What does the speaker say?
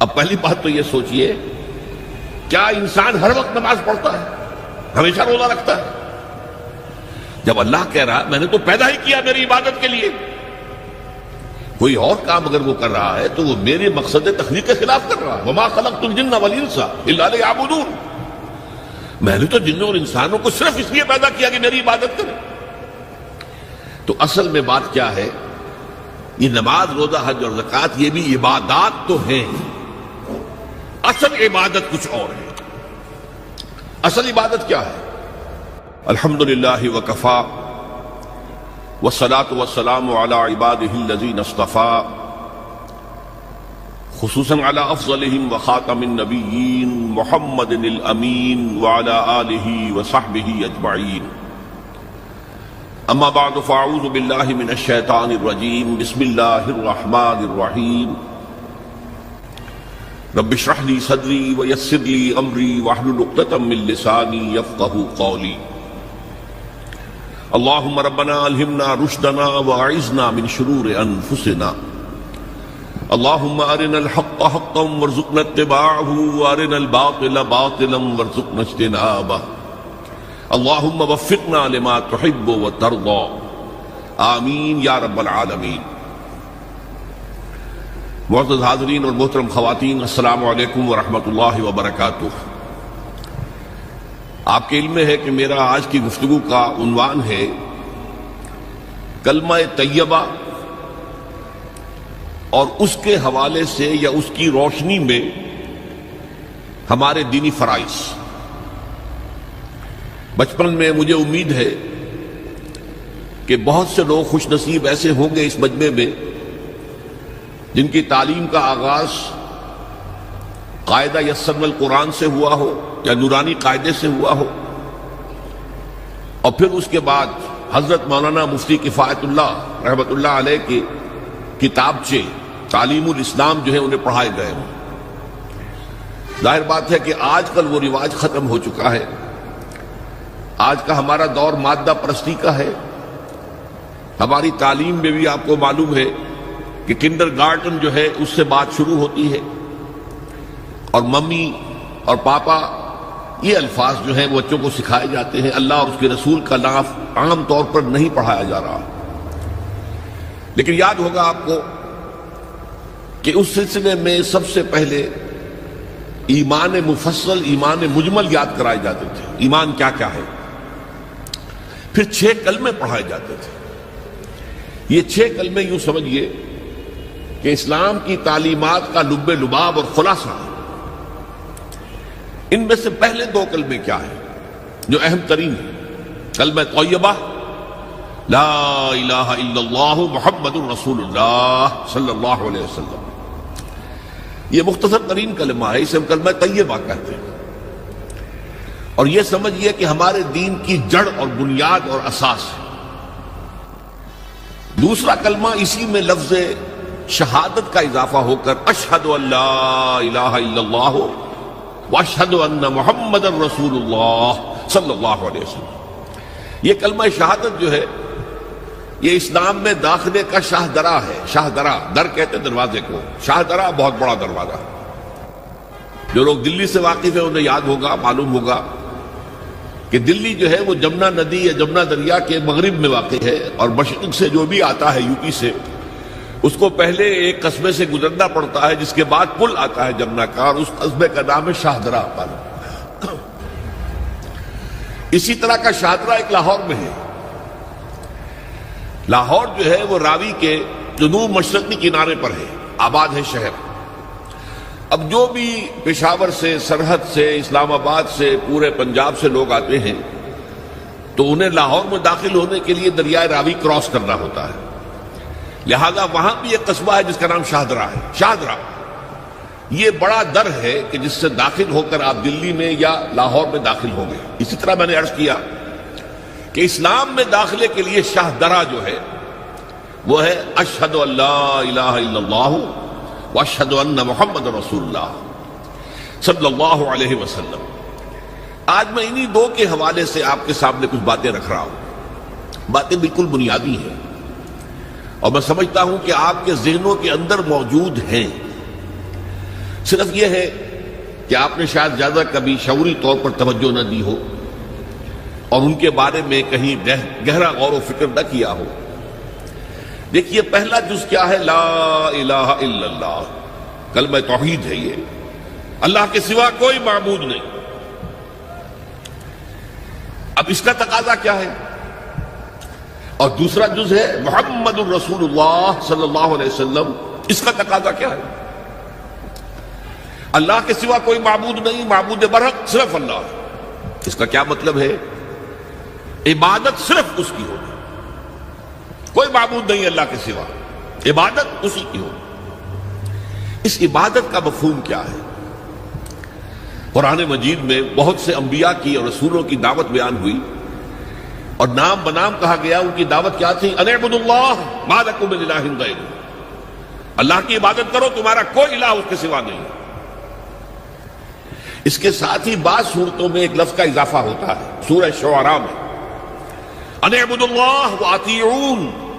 اب پہلی بات تو یہ سوچئے، کیا انسان ہر وقت نماز پڑھتا ہے؟ ہمیشہ روزہ رکھتا ہے؟ جب اللہ کہہ رہا میں نے تو پیدا ہی کیا میری عبادت کے لیے، کوئی اور کام اگر وہ کر رہا ہے تو وہ میرے مقصد تخلیق کے خلاف کر رہا ہے۔ وما خلقت الجن والانس الا لیعبدون، میں نے تو جنوں اور انسانوں کو صرف اس لیے پیدا کیا کہ میری عبادت کریں۔ تو اصل میں بات کیا ہے؟ یہ نماز، روزہ، حج اور زکوٰۃ یہ بھی عبادات تو ہیں، اصل عبادت کچھ اور ہے۔ اصل عبادت کیا ہے؟ الحمدللہ وکفا والصلاة والسلام علی عباده الذین اصطفى، خصوصاً علی افضلهم وخاتم النبیین محمد الامین وعلی آلہ وصحبہ اجمعین۔ اما بعد فاعوذ باللہ من الشیطان الرجیم، بسم اللہ الرحمن الرحیم۔ رب اشرح لي صدری ویسر لي امری واحلل عقدۃ من لسانی یفقهوا قولی۔ اللہم ربنا الہمنا رشدنا واعذنا من شرور انفسنا، اللہم ارنا الحق حقا وارزقنا اتباعہ وارنا الباطل باطلا وارزقنا اجتنابہ، اللہم وفقنا لما تحب وترضى، آمین یا رب العالمین۔ معزز حاضرین اور محترم خواتین، السلام علیکم ورحمۃ اللہ وبرکاتہ۔ آپ کے علم میں ہے کہ میرا آج کی گفتگو کا عنوان ہے کلمہ طیبہ، اور اس کے حوالے سے یا اس کی روشنی میں ہمارے دینی فرائض۔ بچپن میں مجھے امید ہے کہ بہت سے لوگ خوش نصیب ایسے ہوں گے اس مجمع میں جن کی تعلیم کا آغاز قاعدہ یسرنا القرآن سے ہوا ہو یا نورانی قاعدے سے ہوا ہو، اور پھر اس کے بعد حضرت مولانا مفتی کفایت اللہ رحمۃ اللہ علیہ کی کتابچے تعلیم الاسلام جو ہے انہیں پڑھائے گئے ہوں۔ ظاہر بات ہے کہ آج کل وہ رواج ختم ہو چکا ہے، آج کا ہمارا دور مادہ پرستی کا ہے۔ ہماری تعلیم میں بھی آپ کو معلوم ہے کہ کنڈر گارٹن جو ہے اس سے بات شروع ہوتی ہے، اور ممی اور پاپا یہ الفاظ جو ہیں وہ بچوں کو سکھائے جاتے ہیں، اللہ اور اس کے رسول کا نام عام طور پر نہیں پڑھایا جا رہا۔ لیکن یاد ہوگا آپ کو کہ اس سلسلے میں سب سے پہلے ایمان مفصل، ایمان مجمل یاد کرائے جاتے تھے، ایمان کیا کیا ہے، پھر 6 کلمے پڑھائے جاتے تھے۔ یہ 6 کلمے یوں سمجھیے کہ اسلام کی تعلیمات کا لب لباب اور خلاصہ ہے۔ ان میں سے پہلے 2 کلمے کیا ہیں جو اہم ترین ہیں؟ کلمہ طیبہ، لا الہ الا اللہ محمد الرسول اللہ صلی اللہ علیہ وسلم۔ یہ مختصر ترین کلمہ ہے، اسے ہم کلمہ طیبہ کہتے ہیں، اور یہ سمجھیے کہ ہمارے دین کی جڑ اور بنیاد اور اساس ہے۔ دوسرا کلمہ اسی میں لفظ شہادت کا اضافہ ہو کر اشہد ان لا الہ الا اللہ واشہد ان محمد الرسول اللہ صلی اللہ علیہ وسلم۔ یہ کلمہ شہادت جو ہے یہ اسلام میں داخلے کا شاہ درا ہے۔ شاہ درا، در کہتے ہیں دروازے کو، شاہ درا بہت بڑا دروازہ۔ جو لوگ دلی سے واقف ہیں انہیں یاد ہوگا، معلوم ہوگا کہ دلی جو ہے وہ جمنا ندی یا جمنا دریا کے مغرب میں واقع ہے، اور مشرق سے جو بھی آتا ہے یو پی سے، اس کو پہلے ایک قصبے سے گزرنا پڑتا ہے، جس کے بعد پل آتا ہے جمنا کا، اور اس قصبے کا نام ہے شاہ درا۔ اسی طرح کا شاہ درا ایک لاہور میں ہے۔ لاہور جو ہے وہ راوی کے جنوب مشرقی کنارے پر ہے، آباد ہے شہر۔ اب جو بھی پشاور سے، سرحد سے، اسلام آباد سے، پورے پنجاب سے لوگ آتے ہیں تو انہیں لاہور میں داخل ہونے کے لیے دریائے راوی کراس کرنا ہوتا ہے، لہذا وہاں بھی ایک قصبہ ہے جس کا نام شاہ درا ہے۔ شاہ درا یہ بڑا در ہے کہ جس سے داخل ہو کر آپ دلی میں یا لاہور میں داخل ہوں گے۔ اسی طرح میں نے عرض کیا کہ اسلام میں داخلے کے لیے شاہ درا جو ہے وہ ہے اشہد ان لا الہ الا اللہ واشہد ان محمد رسول اللہ صلی اللہ علیہ وسلم۔ آج میں انہی 2 کے حوالے سے آپ کے سامنے کچھ باتیں رکھ رہا ہوں۔ باتیں بالکل بنیادی ہیں، اور میں سمجھتا ہوں کہ آپ کے ذہنوں کے اندر موجود ہیں۔ صرف یہ ہے کہ آپ نے شاید زیادہ کبھی شعوری طور پر توجہ نہ دی ہو اور ان کے بارے میں کہیں گہرا غور و فکر نہ کیا ہو۔ دیکھیے پہلا جز کیا ہے؟ لا الہ الا اللہ، کلمہ توحید ہے یہ، اللہ کے سوا کوئی معبود نہیں۔ اب اس کا تقاضا کیا ہے؟ اور دوسرا جز ہے محمد الرسول اللہ صلی اللہ علیہ وسلم، اس کا تقاضا کیا ہے؟ اللہ کے سوا کوئی معبود نہیں، معبود برحق صرف اللہ ہے۔ اس کا کیا مطلب ہے؟ عبادت صرف اس کی ہوگی، کوئی معبود نہیں اللہ کے سوا، عبادت اسی کی ہوگی۔ اس عبادت کا مفہوم کیا ہے؟ قرآن مجید میں بہت سے انبیاء کی اور رسولوں کی دعوت بیان ہوئی اور نام بنام کہا گیا۔ ان کی دعوت کیا تھی؟ ان اعبدوا اللہ ما لکم من الہ غیرہ، اللہ کی عبادت کرو، تمہارا کوئی الہ اس کے سوا نہیں۔ اس کے ساتھ ہی بعض صورتوں میں ایک لفظ کا اضافہ ہوتا ہے۔ سورہ شعراء میں ان اعبدوا اللہ واطیعون،